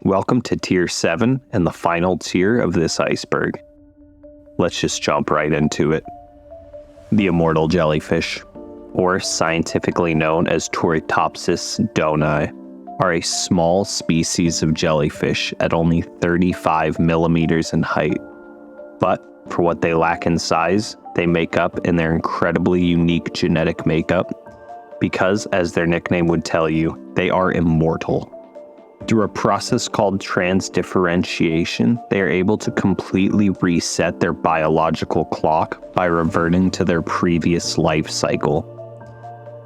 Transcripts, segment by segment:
Welcome to Tier 7 and the final tier of this iceberg. Let's just jump right into it. The immortal jellyfish, or scientifically known as Turritopsis donai, are a small species of jellyfish at only 35 millimeters in height. But for what they lack in size, they make up in their incredibly unique genetic makeup, because, as their nickname would tell you, they are immortal. Through a process called transdifferentiation, they are able to completely reset their biological clock by reverting to their previous life cycle.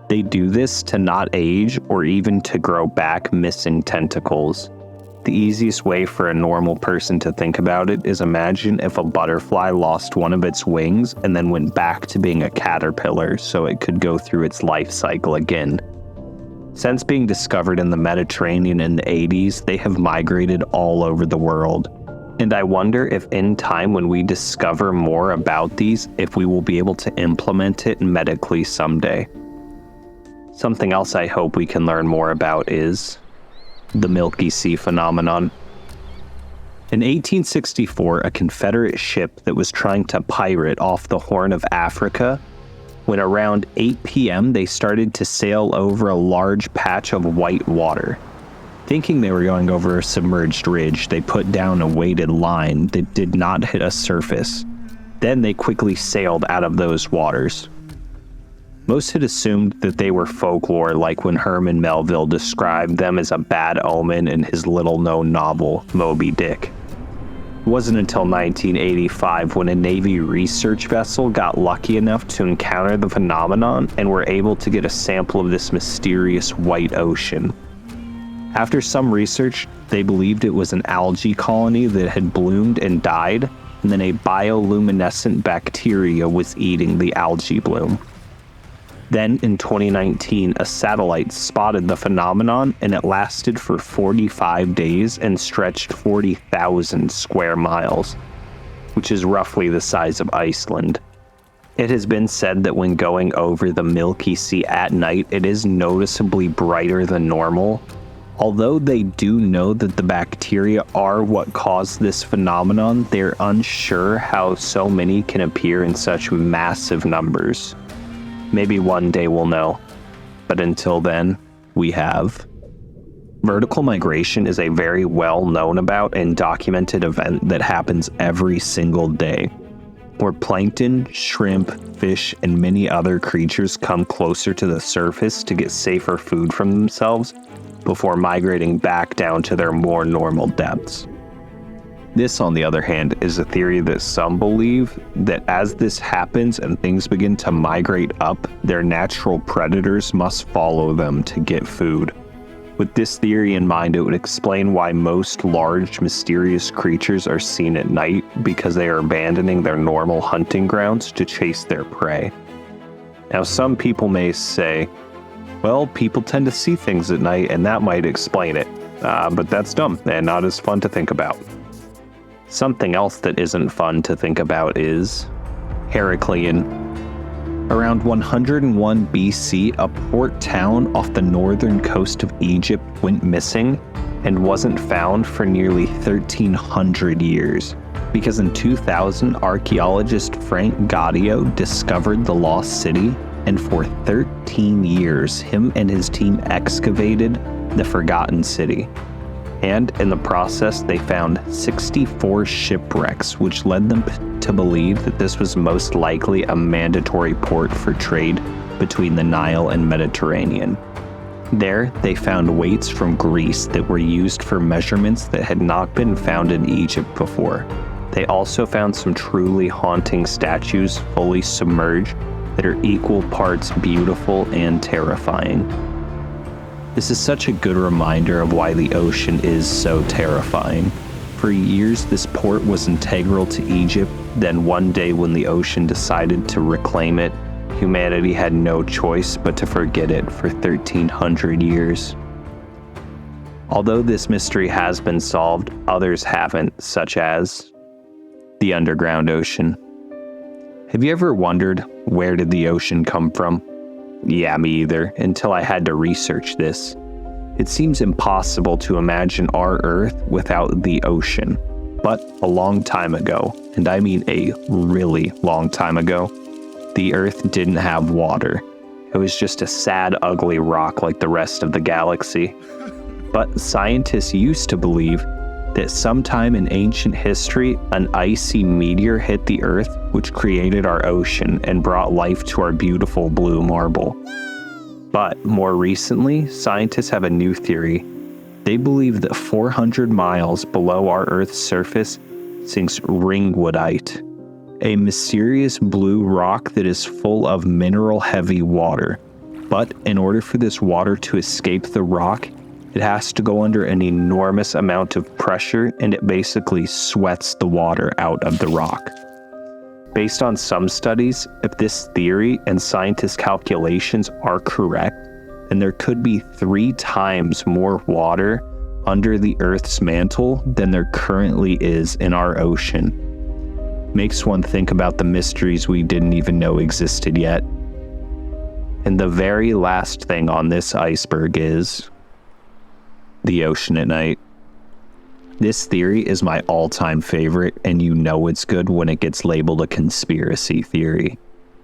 They do this to not age or even to grow back missing tentacles. The easiest way for a normal person to think about it is imagine if a butterfly lost one of its wings and then went back to being a caterpillar so it could go through its life cycle again. Since being discovered in the Mediterranean in the 80s, they have migrated all over the world. And I wonder if in time when we discover more about these, if we will be able to implement it medically someday. Something else I hope we can learn more about is the Milky Sea phenomenon. In 1864, a Confederate ship that was trying to pirate off the Horn of Africa, when around 8 p.m. they started to sail over a large patch of white water. Thinking they were going over a submerged ridge, they put down a weighted line that did not hit a surface. Then they quickly sailed out of those waters. Most had assumed that they were folklore, like when Herman Melville described them as a bad omen in his little-known novel, Moby Dick. It wasn't until 1985 when a Navy research vessel got lucky enough to encounter the phenomenon and were able to get a sample of this mysterious white ocean. After some research, they believed it was an algae colony that had bloomed and died, and then a bioluminescent bacteria was eating the algae bloom. Then, in 2019, a satellite spotted the phenomenon, and it lasted for 45 days and stretched 40,000 square miles, which is roughly the size of Iceland. It has been said that when going over the Milky Sea at night, it is noticeably brighter than normal. Although they do know that the bacteria are what caused this phenomenon, they're unsure how so many can appear in such massive numbers. Maybe one day we'll know, but until then, we have. Vertical migration is a very well known about and documented event that happens every single day, where plankton, shrimp, fish, and many other creatures come closer to the surface to get safer food from themselves before migrating back down to their more normal depths. This, on the other hand, is a theory that some believe that as this happens and things begin to migrate up, their natural predators must follow them to get food. With this theory in mind, it would explain why most large, mysterious creatures are seen at night, because they are abandoning their normal hunting grounds to chase their prey. Now, some people may say, well, people tend to see things at night and that might explain it, but that's dumb and not as fun to think about. Something else that isn't fun to think about is Heracleion. Around 101 BC, a port town off the northern coast of Egypt went missing and wasn't found for nearly 1,300 years, because in 2000, archaeologist Frank Gaudio discovered the lost city, and for 13 years, him and his team excavated the forgotten city. And in the process, they found 64 shipwrecks, which led them to believe that this was most likely a mandatory port for trade between the Nile and Mediterranean. There, they found weights from Greece that were used for measurements that had not been found in Egypt before. They also found some truly haunting statues fully submerged that are equal parts beautiful and terrifying. This is such a good reminder of why the ocean is so terrifying. For years, this port was integral to Egypt. Then one day when the ocean decided to reclaim it, humanity had no choice but to forget it for 1,300 years. Although this mystery has been solved, others haven't, such as the underground ocean. Have you ever wondered, where did the ocean come from? Yeah, me either, until I had to research this. It seems impossible to imagine our Earth without the ocean. But a long time ago, and I mean a really long time ago, the Earth didn't have water. It was just a sad, ugly rock like the rest of the galaxy. But scientists used to believe that sometime in ancient history, an icy meteor hit the Earth, which created our ocean and brought life to our beautiful blue marble. But more recently, scientists have a new theory. They believe that 400 miles below our Earth's surface sinks ringwoodite, a mysterious blue rock that is full of mineral-heavy water. But in order for this water to escape the rock, it has to go under an enormous amount of pressure, and it basically sweats the water out of the rock. Based on some studies, if this theory and scientists' calculations are correct, then there could be 3 times more water under the Earth's mantle than there currently is in our ocean. Makes one think about the mysteries we didn't even know existed yet. And the very last thing on this iceberg is the ocean at night. This theory is my all-time favorite, and you know it's good when it gets labeled a conspiracy theory.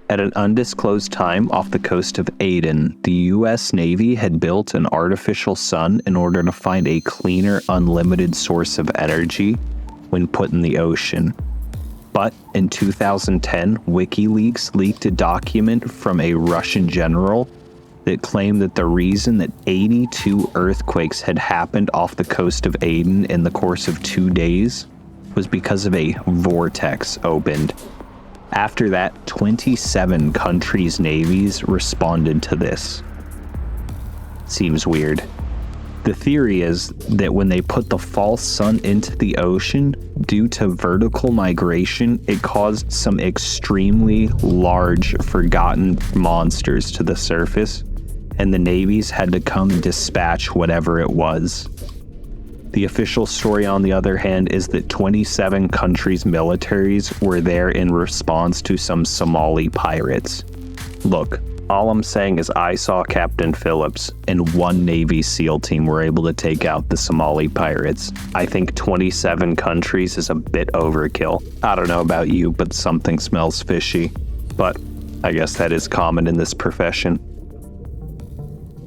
At an undisclosed time off the coast of Aden, the US Navy had built an artificial sun in order to find a cleaner, unlimited source of energy when put in the ocean. But in 2010, WikiLeaks leaked a document from a Russian general that claimed that the reason that 82 earthquakes had happened off the coast of Aden in the course of 2 days was because of a vortex opened. After that, 27 countries' navies responded to this. Seems weird. The theory is that when they put the false sun into the ocean, due to vertical migration, it caused some extremely large, forgotten monsters to the surface, and the navies had to come dispatch whatever it was. The official story, on the other hand, is that 27 countries' militaries were there in response to some Somali pirates. Look, all I'm saying is I saw Captain Phillips, and 1 Navy SEAL team were able to take out the Somali pirates. I think 27 countries is a bit overkill. I don't know about you, but something smells fishy. But I guess that is common in this profession.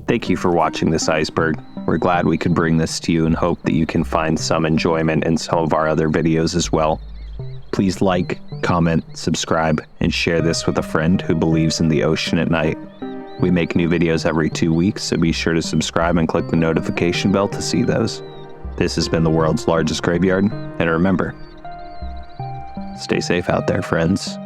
Thank you for watching this iceberg. We're glad we could bring this to you and hope that you can find some enjoyment in some of our other videos as well. Please like, comment, subscribe, and share this with a friend who believes in the ocean at night. We make new videos every 2 weeks, so be sure to subscribe and click the notification bell to see those. This has been the world's largest graveyard, and remember, stay safe out there, friends.